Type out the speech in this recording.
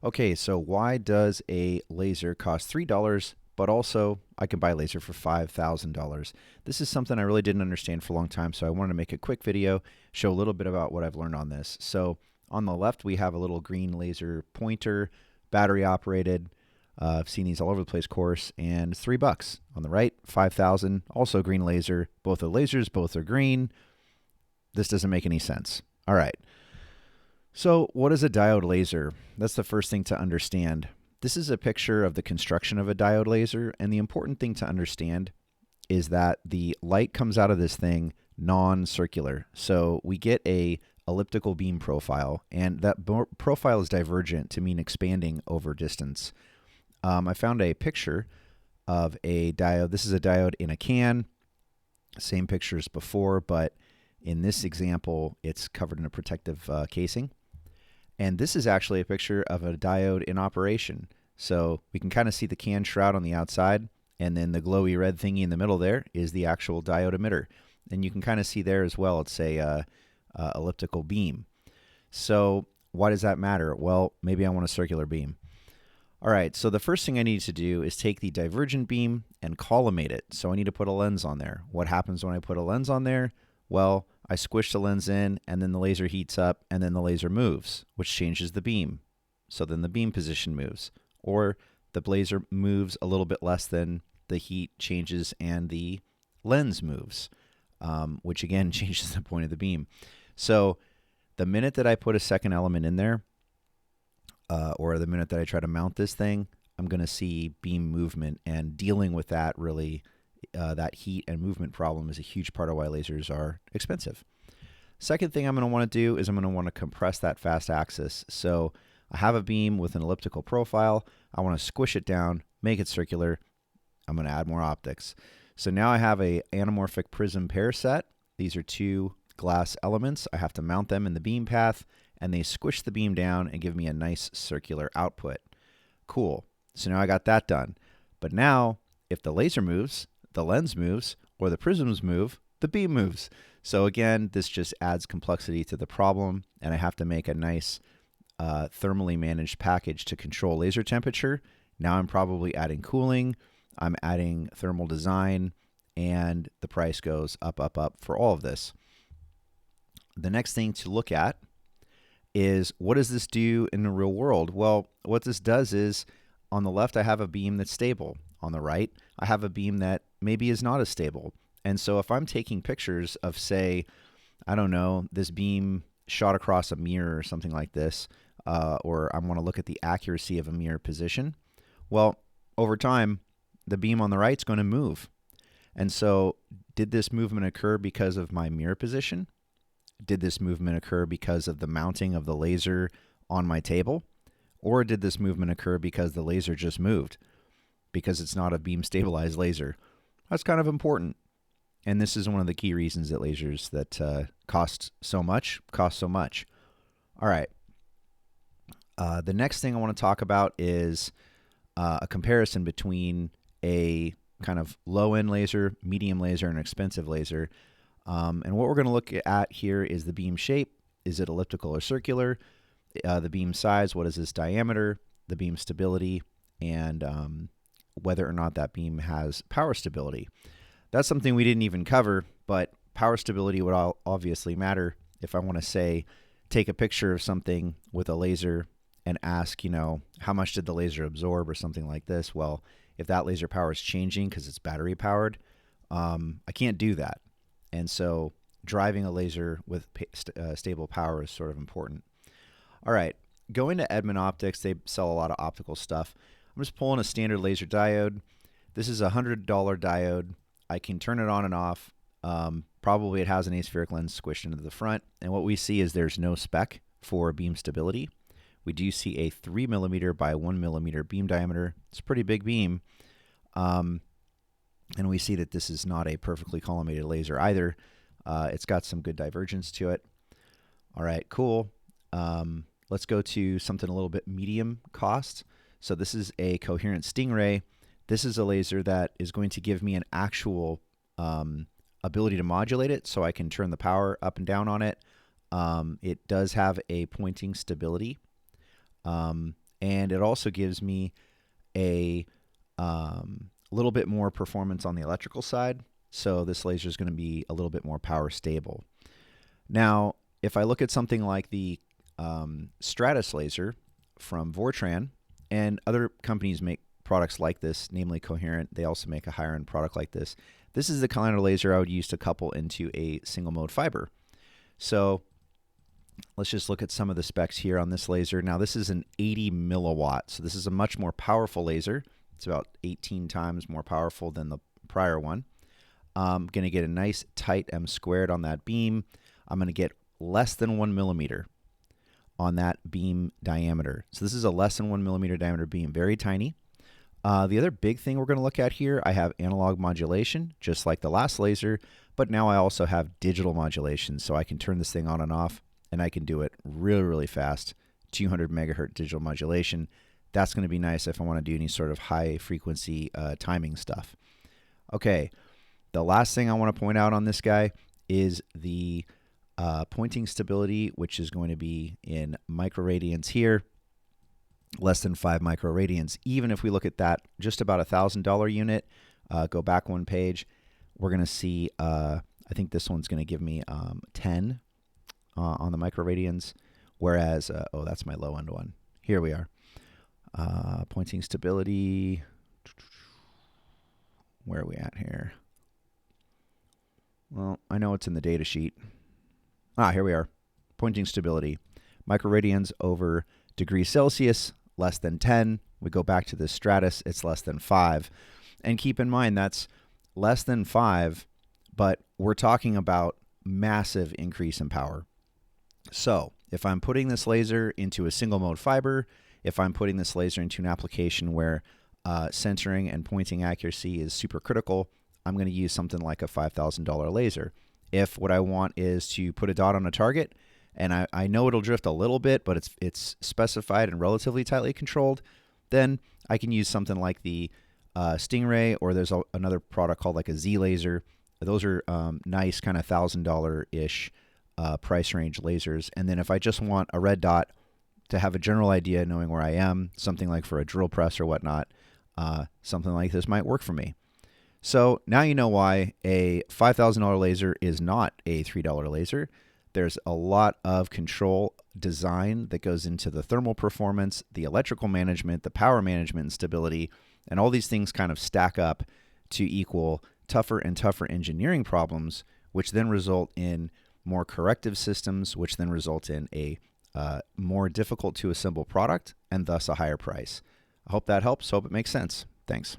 Okay, so why does a laser cost $3, but also I can buy a laser for $5,000? This is something I really didn't understand for a long time, so I wanted to make a quick video, show a little bit about what I've learned on this. So on the left, we have a little green laser pointer, battery operated. I've seen these all over the place, course, and it's $3. On the right, 5,000, also green laser. Both are lasers, both are green. This doesn't make any sense. All right. So, what is a diode laser? That's the first thing to understand. This is a picture of the construction of a diode laser, and the important thing to understand is that the light comes out of this thing non-circular. So, we get a elliptical beam profile, and that profile is divergent to mean expanding over distance. I found a picture of a diode. This is a diode in a can. Same picture as before, but in this example, it's covered in a protective casing. And this is actually a picture of a diode in operation. So we can kind of see the can shroud on the outside, and then the glowy red thingy in the middle there is the actual diode emitter. And you can kind of see there as well, it's a elliptical beam. So why does that matter? Well, maybe I want a circular beam. All right, so the first thing I need to do is take the divergent beam and collimate it. So I need to put a lens on there. What happens when I put a lens on there? Well, I squish the lens in, and then the laser heats up, and then the laser moves, which changes the beam. So then the beam position moves. Or the laser moves a little bit less than the heat changes and the lens moves, which again changes the point of the beam. So the minute that I put a second element in there, or the minute that I try to mount this thing, I'm going to see beam movement, and dealing with that really that heat and movement problem is a huge part of why lasers are expensive. Second thing I'm going to want to do is I'm going to want to compress that fast axis. So I have a beam with an elliptical profile. I want to squish it down, make it circular. I'm going to add more optics. So now I have a anamorphic prism pair set. These are two glass elements. I have to mount them in the beam path, and they squish the beam down and give me a nice circular output. Cool. So now I got that done. But now, if the laser moves, the lens moves, or the prisms move, the beam moves. So again, this just adds complexity to the problem, and I have to make a nice thermally managed package to control laser temperature. Now I'm probably adding cooling, I'm adding thermal design, and the price goes up, up, up for all of this. The next thing to look at is, what does this do in the real world? Well, what this does is, on the left, I have a beam that's stable. On the right, I have a beam that maybe is not as stable. And so if I'm taking pictures of, say, I don't know, this beam shot across a mirror or something like this, or I want to look at the accuracy of a mirror position, well, over time, the beam on the right is going to move. And so did this movement occur because of my mirror position? Did this movement occur because of the mounting of the laser on my table? Or did this movement occur because the laser just moved? Because it's not a beam stabilized laser. That's kind of important. And this is one of the key reasons that lasers that cost so much. All right. The next thing I want to talk about is a comparison between a kind of low-end laser, medium laser, and expensive laser. And what we're going to look at here is the beam shape. Is it elliptical or circular? The beam size, what is its diameter? The beam stability, and whether or not that beam has power stability. That's something we didn't even cover, but power stability would obviously matter if I want to, say, take a picture of something with a laser and ask, how much did the laser absorb or something like this. Well, if that laser power is changing because it's battery powered, I can't do that. And so driving a laser with stable power is sort of important. All right, going to Edmund Optics, they sell a lot of optical stuff. I'm just pulling a standard laser diode. This is a $100 diode. I can turn it on and off. Probably it has an aspheric lens squished into the front. And what we see is there's no spec for beam stability. We do see a 3 millimeter by 1 millimeter beam diameter. It's a pretty big beam. And we see that this is not a perfectly collimated laser either. It's got some good divergence to it. All right, cool. Let's go to something a little bit medium cost. So this is a coherent Stingray. This is a laser that is going to give me an actual ability to modulate it, so I can turn the power up and down on it. It does have a pointing stability. and it also gives me a little bit more performance on the electrical side. So this laser is going to be a little bit more power stable. Now, if I look at something like the Stratus laser from Vortran, and other companies make products like this, namely Coherent, they also make a higher end product like this. This is the kind of laser I would use to couple into a single mode fiber. So let's just look at some of the specs here on this laser. Now this is an 80 milliwatt, so this is a much more powerful laser. It's about 18 times more powerful than the prior one. I'm going to get a nice tight M squared on that beam. I'm going to get less than 1 millimeter on that beam diameter. So this is a less than 1 millimeter diameter beam, very tiny. The other big thing we're going to look at here, I have analog modulation, just like the last laser, but now I also have digital modulation, so I can turn this thing on and off, and I can do it really, really fast. 200 megahertz digital modulation. That's going to be nice if I want to do any sort of high frequency timing stuff. Okay, the last thing I want to point out on this guy is the pointing stability, which is going to be in microradians here, less than 5 microradians. Even if we look at that, just about $1,000 unit, go back one page, we're going to see, I think this one's going to give me 10 on the microradians, whereas, oh, that's my low end one. Here we are. Pointing stability, where are we at here? Well, I know it's in the data sheet. Here we are. Pointing stability. Microradians over degrees Celsius, less than 10. We go back to the Stratus, it's less than 5. And keep in mind, that's less than 5, but we're talking about massive increase in power. So if I'm putting this laser into a single mode fiber, if I'm putting this laser into an application where centering and pointing accuracy is super critical, I'm going to use something like a $5,000 laser. If what I want is to put a dot on a target, and I know it'll drift a little bit, but it's specified and relatively tightly controlled, then I can use something like the Stingray, or there's another product called like a Z laser. Those are nice kind of $1,000-ish price range lasers. And then if I just want a red dot to have a general idea knowing where I am, something like for a drill press or whatnot, something like this might work for me. So now you know why a $5,000 laser is not a $3 laser. There's a lot of control design that goes into the thermal performance, the electrical management, the power management and stability, and all these things kind of stack up to equal tougher and tougher engineering problems, which then result in more corrective systems, which then result in a more difficult to assemble product and thus a higher price. I hope that helps. Hope it makes sense. Thanks.